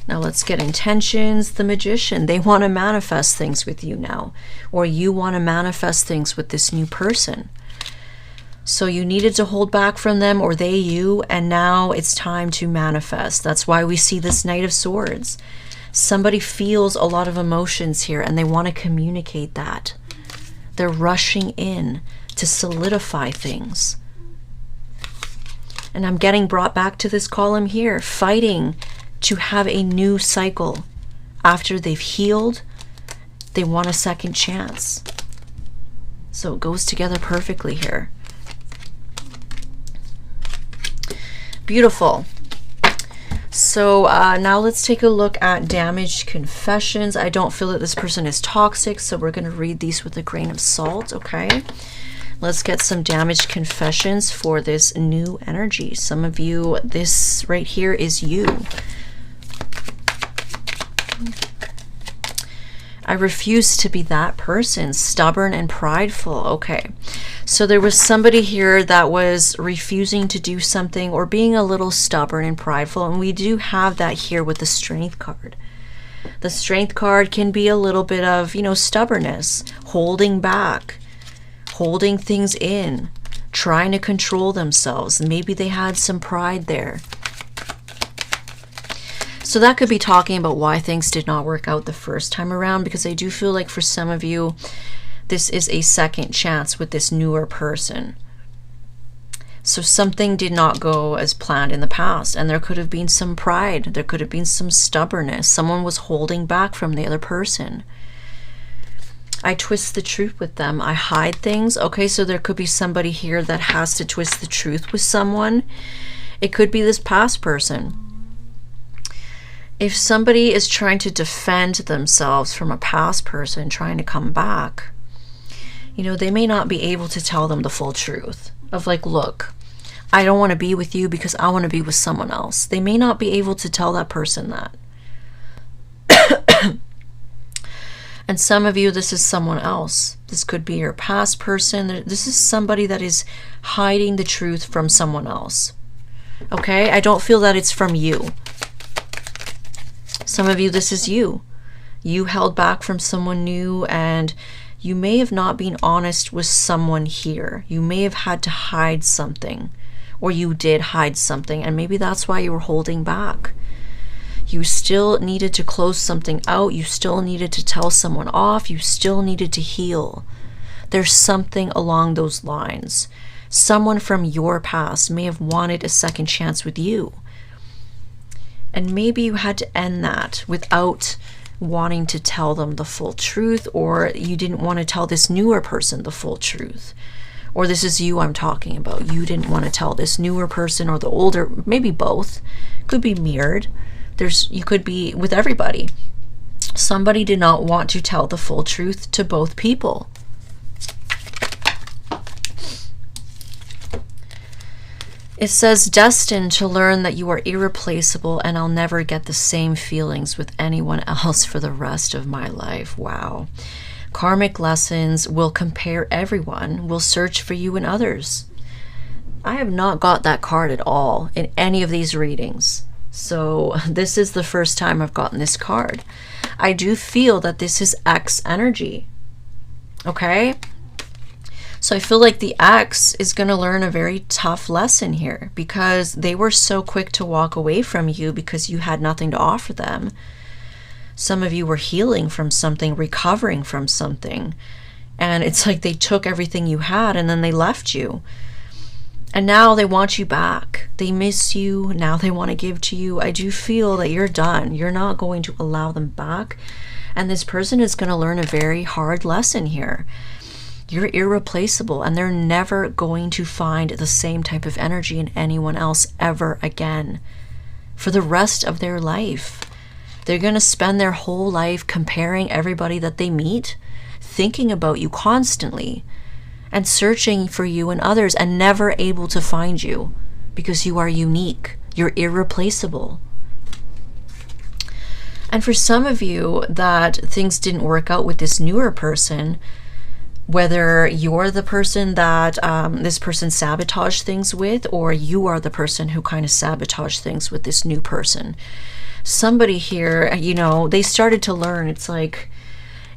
Now let's get intentions. The Magician. They want to manifest things with you now. Or you want to manifest things with this new person. So you needed to hold back from them, or they you, and now it's time to manifest. That's why we see this Knight of Swords. Somebody feels a lot of emotions here, and they want to communicate that. They're rushing in to solidify things. And I'm getting brought back to this column here, fighting to have a new cycle. After they've healed, they want a second chance. So it goes together perfectly here. Beautiful. So now let's take a look at damaged confessions. I don't feel that this person is toxic, so we're going to read these with a grain of salt, okay? Let's get some damaged confessions for this new energy. Some of you, this right here is you. I refuse to be that person, stubborn and prideful. Okay, so there was somebody here that was refusing to do something or being a little stubborn and prideful, and we do have that here with the Strength card. The Strength card can be a little bit of, you know, stubbornness, holding back, holding things in, trying to control themselves. Maybe they had some pride there. So that could be talking about why things did not work out the first time around, because I do feel like for some of you, this is a second chance with this newer person. So something did not go as planned in the past, and there could have been some pride. There could have been some stubbornness. Someone was holding back from the other person. I twist the truth with them. I hide things. Okay, so there could be somebody here that has to twist the truth with someone. It could be this past person. If somebody is trying to defend themselves from a past person trying to come back, you know, they may not be able to tell them the full truth of like, look, I don't want to be with you because I want to be with someone else. They may not be able to tell that person that. And some of you, this is someone else. This could be your past person. This is somebody that is hiding the truth from someone else. Okay? I don't feel that it's from you. Some of you, this is you. You held back from someone new, and you may have not been honest with someone here. You may have had to hide something, or you did hide something, and maybe that's why you were holding back. You still needed to close something out. You still needed to tell someone off. You still needed to heal. There's something along those lines. Someone from your past may have wanted a second chance with you. And maybe you had to end that without wanting to tell them the full truth, or you didn't want to tell this newer person the full truth. Or this is you I'm talking about. You didn't want to tell this newer person or the older, maybe both. Could be mirrored. You could be with everybody. Somebody did not want to tell the full truth to both people. It says, destined to learn that you are irreplaceable and I'll never get the same feelings with anyone else for the rest of my life. Wow. Karmic lessons will compare everyone, will search for you and others. I have not got that card at all in any of these readings. So this is the first time I've gotten this card. I do feel that this is X energy. Okay? So I feel like the X is going to learn a very tough lesson here because they were so quick to walk away from you because you had nothing to offer them. Some of you were healing from something, recovering from something. And it's like they took everything you had and then they left you. And now they want you back. They miss you. Now they want to give to you. I do feel that you're done. You're not going to allow them back. And this person is going to learn a very hard lesson here. You're irreplaceable, and they're never going to find the same type of energy in anyone else ever again. For the rest of their life. They're going to spend their whole life comparing everybody that they meet, thinking about you constantly, and searching for you and others, and never able to find you because you are unique. You're irreplaceable. And for some of you that things didn't work out with this newer person, Whether you're the person that this person sabotaged things with, or you are the person who kind of sabotaged things with this new person. Somebody here, you know, they started to learn, it's like,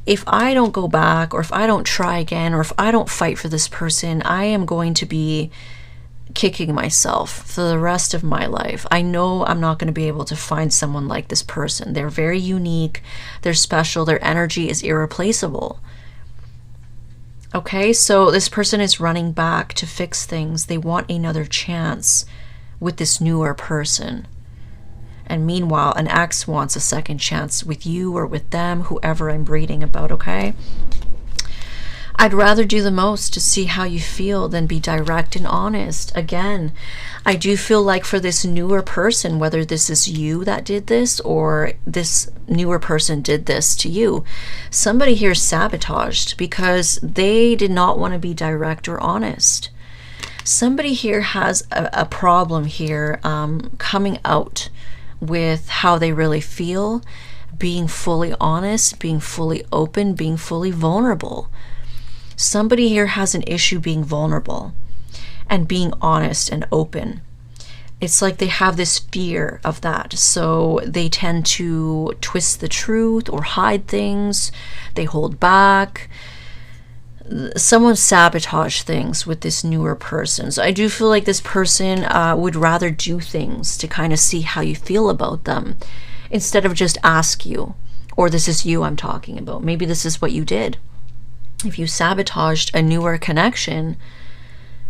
if I don't go back, or if I don't try again, or if I don't fight for this person, I am going to be kicking myself for the rest of my life. I know I'm not going to be able to find someone like this person. They're very unique, they're special, their energy is irreplaceable. Okay, so this person is running back to fix things. They want another chance with this newer person. And meanwhile, an ex wants a second chance with you or with them, whoever I'm reading about, okay? I'd rather do the most to see how you feel than be direct and honest. Again, I do feel like for this newer person, whether this is you that did this or this newer person did this to you, somebody here sabotaged because they did not want to be direct or honest. Somebody here has a problem here coming out with how they really feel, being fully honest, being fully open, being fully vulnerable. Somebody here has an issue being vulnerable and being honest and open. It's like they have this fear of that. So they tend to twist the truth or hide things. They hold back. Someone sabotaged things with this newer person. So I do feel like this person would rather do things to kind of see how you feel about them instead of just ask you, or this is you I'm talking about. Maybe this is what you did. If you sabotaged a newer connection,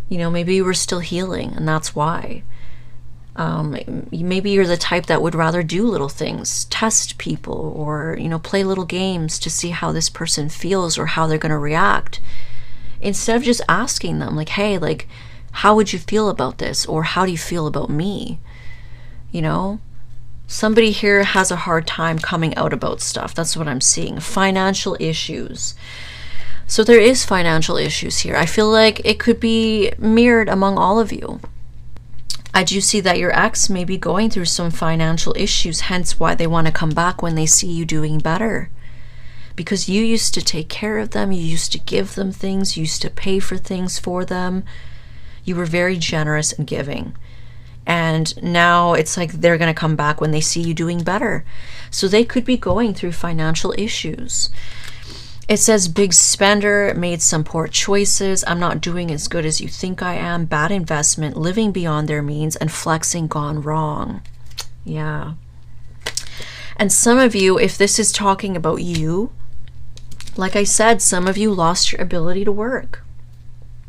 you know, maybe you were still healing and that's why. Maybe you're the type that would rather do little things, test people, or, you know, play little games to see how this person feels or how they're going to react, instead of just asking them like, hey, like, how would you feel about this? Or how do you feel about me? You know, somebody here has a hard time coming out about stuff. That's what I'm seeing. Financial issues. So there is financial issues here. I feel like it could be mirrored among all of you. I do see that your ex may be going through some financial issues, hence why they want to come back when they see you doing better. Because you used to take care of them, you used to give them things, you used to pay for things for them. You were very generous and giving. And now it's like they're going to come back when they see you doing better. So they could be going through financial issues. It says big spender, made some poor choices, I'm not doing as good as you think I am, bad investment, living beyond their means, and flexing gone wrong. Yeah. And some of you, if this is talking about you, like I said, some of you lost your ability to work.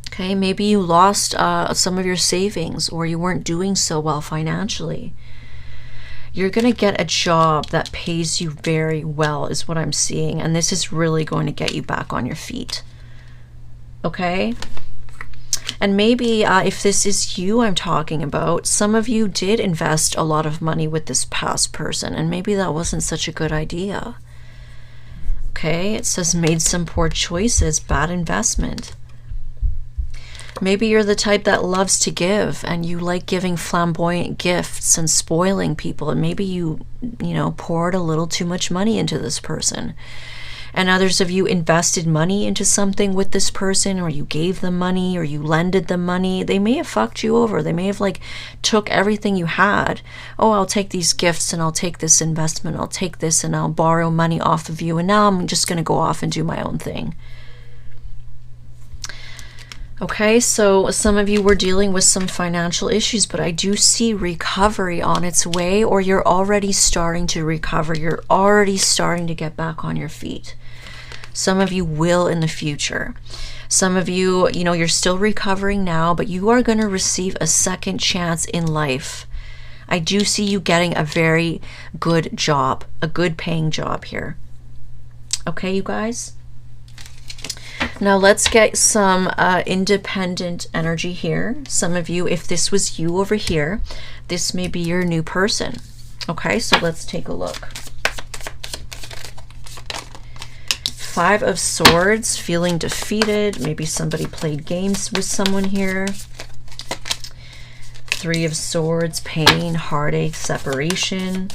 Okay, maybe you lost some of your savings, or you weren't doing so well financially. You're going to get a job that pays you very well is what I'm seeing. And this is really going to get you back on your feet. Okay? And maybe if this is you I'm talking about, some of you did invest a lot of money with this past person. And maybe that wasn't such a good idea. Okay? It says made some poor choices, bad investment. Maybe you're the type that loves to give and you like giving flamboyant gifts and spoiling people. And maybe you know, poured a little too much money into this person. And others of you invested money into something with this person, or you gave them money, or you lended them money. They may have fucked you over. They may have like took everything you had. Oh, I'll take these gifts and I'll take this investment. I'll take this and I'll borrow money off of you. And now I'm just going to go off and do my own thing. Okay, so some of you were dealing with some financial issues, but I do see recovery on its way, or you're already starting to recover. You're already starting to get back on your feet. Some of you will in the future. Some of you, you know, you're still recovering now, but you are going to receive a second chance in life. I do see you getting a very good job, a good paying job here. Okay, you guys? Now let's get some independent energy here. Some of you, if this was you over here, this may be your new person. Okay, so let's take a look. 5 of Swords, feeling defeated. Maybe somebody played games with someone here. 3 of Swords, pain, heartache, separation,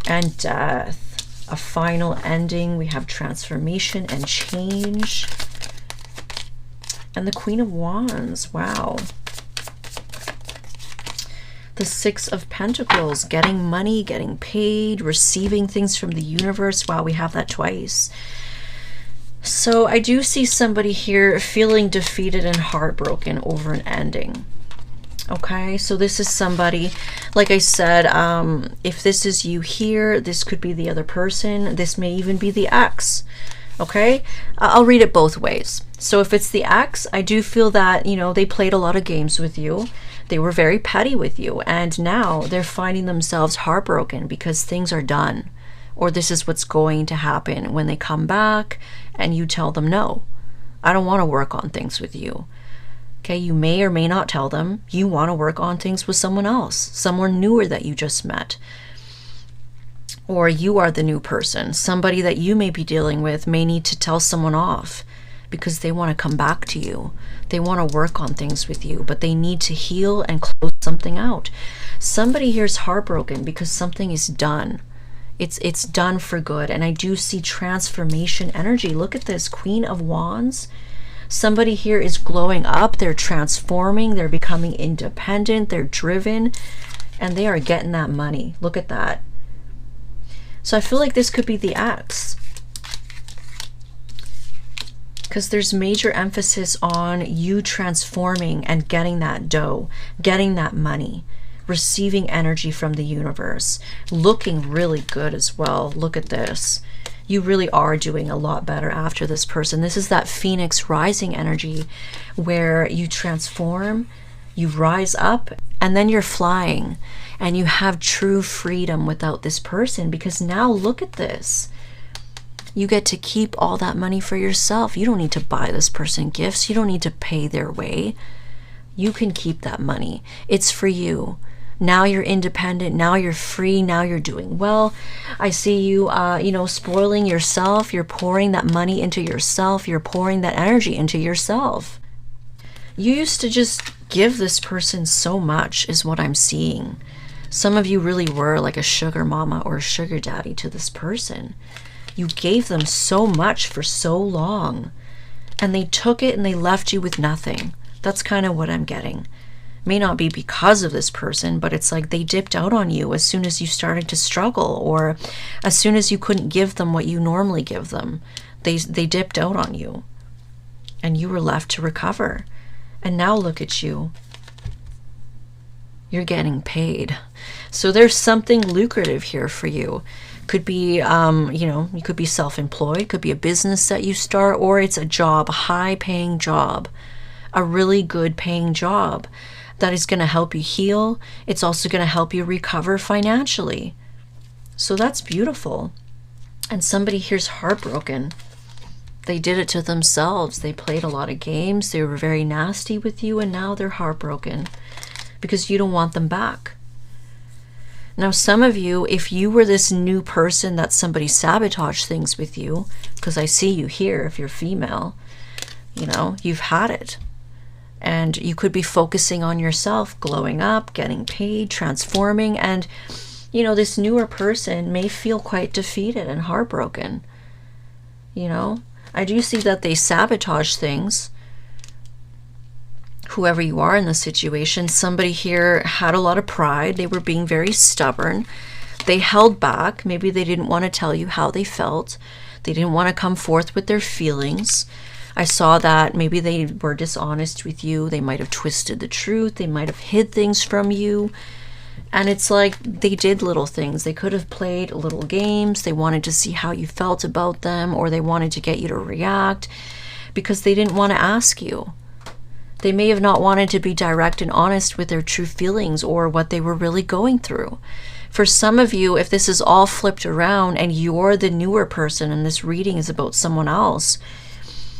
and death. a final ending. We have transformation and change. And the Queen of Wands. Wow. The Six of Pentacles, getting money, getting paid, receiving things from the universe. Wow, we have that twice. So I do see somebody here feeling defeated and heartbroken over an ending. Okay, so this is somebody, like I said, if this is you here, this could be the other person. This may even be the ex. Okay, I'll read it both ways. So if it's the ex, I do feel that, you know, they played a lot of games with you. They were very petty with you, and now they're finding themselves heartbroken because things are done, or this is what's going to happen when they come back and you tell them, no, I don't want to work on things with you. Okay, you may or may not tell them you want to work on things with someone else, someone newer that you just met. Or you are the new person. Somebody that you may be dealing with may need to tell someone off because they want to come back to you. They want to work on things with you, but they need to heal and close something out. Somebody here is heartbroken because something is done. It's done for good. And I do see transformation energy. Look at this, Queen of Wands. Somebody here is glowing up. They're transforming. They're becoming independent. They're driven. And they are getting that money. Look at that. So I feel like this could be the ex. Because there's major emphasis on you transforming and getting that dough, getting that money, receiving energy from the universe, looking really good as well. Look at this. You really are doing a lot better after this person. This is that Phoenix rising energy where you transform, you rise up, and then you're flying and you have true freedom without this person, because now look at this. You get to keep all that money for yourself. You don't need to buy this person gifts. You don't need to pay their way. You can keep that money. It's for you. Now you're independent. Now you're free. Now you're doing well. I see you, you know, spoiling yourself. You're pouring that money into yourself. You're pouring that energy into yourself. You used to just give this person so much is what I'm seeing. Some of you really were like a sugar mama or a sugar daddy to this person. You gave them so much for so long, and they took it and they left you with nothing. That's kind of what I'm getting. May not be because of this person, but it's like they dipped out on you as soon as you started to struggle, or as soon as you couldn't give them what you normally give them. They dipped out on you, and you were left to recover. And now look at you. You're getting paid. So there's something lucrative here for you. Could be, you know, you could be self-employed, could be a business that you start, or it's a job, a high-paying job, a really good paying job that is going to help you heal. It's also going to help you recover financially. So that's beautiful. And somebody here's heartbroken. They did it to themselves. They played a lot of games. They were very nasty with you, and now they're heartbroken because you don't want them back. Now, some of you, if you were this new person that somebody sabotaged things with you, because I see you here, if you're female, you know, you've had it. And you could be focusing on yourself, glowing up, getting paid, transforming. And, you know, this newer person may feel quite defeated and heartbroken. You know, I do see that they sabotage things. Whoever you are in the situation, somebody here had a lot of pride. They were being very stubborn. They held back. Maybe they didn't want to tell you how they felt. They didn't want to come forth with their feelings. I saw that maybe they were dishonest with you. They might have twisted the truth. They might have hid things from you. And it's like they did little things. They could have played little games. They wanted to see how you felt about them, or they wanted to get you to react because they didn't want to ask you. They may have not wanted to be direct and honest with their true feelings or what they were really going through. For some of you, if this is all flipped around and you're the newer person and this reading is about someone else,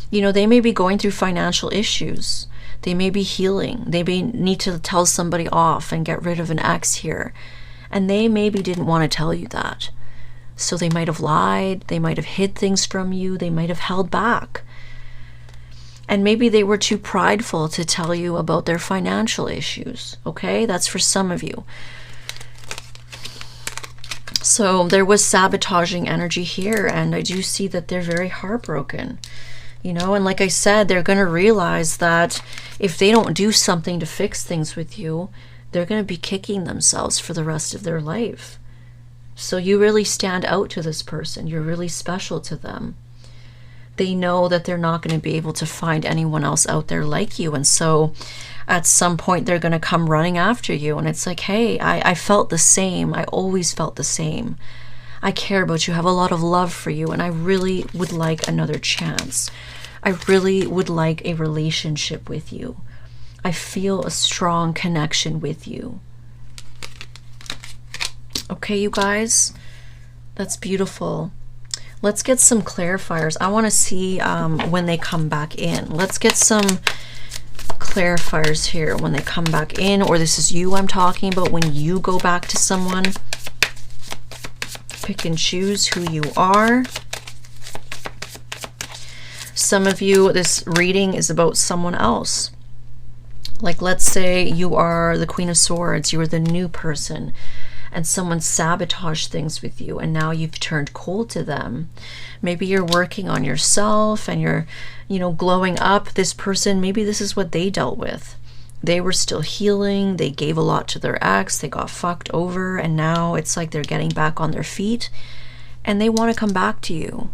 you know, they may be going through financial issues. They may be healing. They may need to tell somebody off and get rid of an ex here. And they maybe didn't want to tell you that. So they might have lied. They might have hid things from you. They might have held back. And maybe they were too prideful to tell you about their financial issues. Okay, that's for some of you. So there was sabotaging energy here, and I do see that they're very heartbroken, you know, and like I said, they're going to realize that if they don't do something to fix things with you, they're going to be kicking themselves for the rest of their life. So you really stand out to this person. You're really special to them. They know that they're not going to be able to find anyone else out there like you. And so at some point they're going to come running after you. And it's like, hey, I felt the same. I always felt the same. I care about you, have a lot of love for you, and I really would like another chance. I really would like a relationship with you. I feel a strong connection with you. Okay, you guys, that's beautiful. Let's get some clarifiers. I want to see when they come back in. Let's get some clarifiers here when they come back in, or this is you I'm talking about, when you go back to someone. Pick and choose who you are. Some of you, this reading is about someone else. Like, let's say you are the Queen of Swords, you are the new person, and someone sabotaged things with you, and now you've turned cold to them. Maybe you're working on yourself and you're, you know, glowing up. This person, maybe this is what they dealt with. They were still healing. They gave a lot to their ex. They got fucked over, and now it's like they're getting back on their feet and they want to come back to you.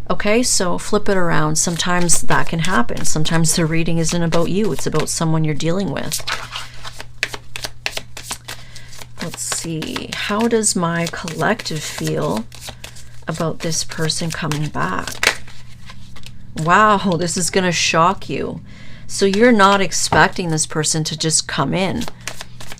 Okay, so flip it around. Sometimes that can happen. Sometimes the reading isn't about you. It's about someone you're dealing with. Let's see. How does my collective feel about this person coming back? Wow, this is going to shock you. So you're not expecting this person to just come in,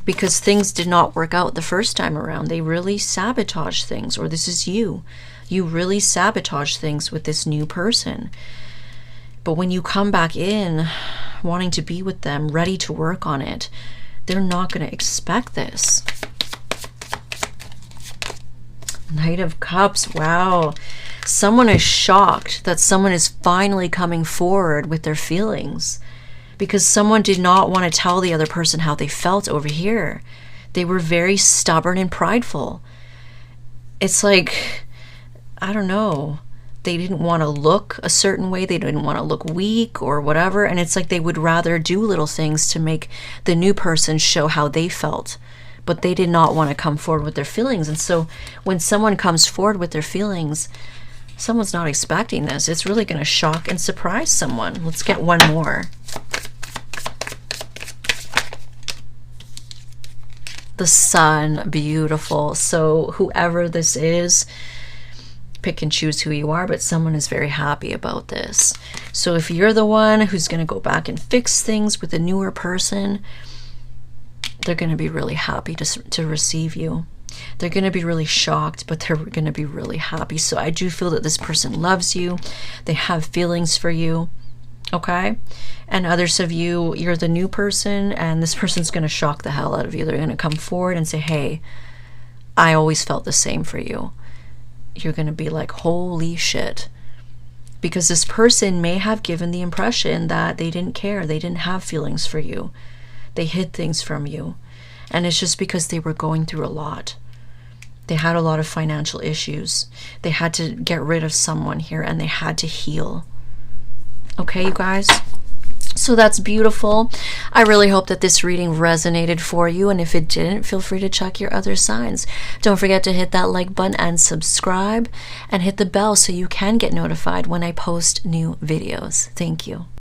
because things did not work out the first time around. They really sabotaged things, or this is you. You really sabotage things with this new person. But when you come back in, wanting to be with them, ready to work on it, they're not going to expect this. Knight of Cups. Wow. Someone is shocked that someone is finally coming forward with their feelings, because someone did not want to tell the other person how they felt over here. They were very stubborn and prideful. It's like, I don't know, they didn't want to look a certain way. They didn't want to look weak or whatever. And it's like they would rather do little things to make the new person show how they felt. But they did not want to come forward with their feelings. And so when someone comes forward with their feelings, someone's not expecting this. It's really going to shock and surprise someone. Let's get one more. The Sun. Beautiful. So whoever this is, pick and choose who you are, but someone is very happy about this. So if you're the one who's going to go back and fix things with a newer person, they're going to be really happy to receive you. They're going to be really shocked, but they're going to be really happy. So I do feel that this person loves you. They have feelings for you. Okay? And others of you, you're the new person, and this person's going to shock the hell out of you. They're going to come forward and say, hey, I always felt the same for you. You're going to be like, holy shit. Because this person may have given the impression that they didn't care. They didn't have feelings for you. They hid things from you. And it's just because they were going through a lot. They had a lot of financial issues. They had to get rid of someone here, and they had to heal. Okay, you guys? So that's beautiful. I really hope that this reading resonated for you. And if it didn't, feel free to check your other signs. Don't forget to hit that like button and subscribe, and hit the bell so you can get notified when I post new videos. Thank you.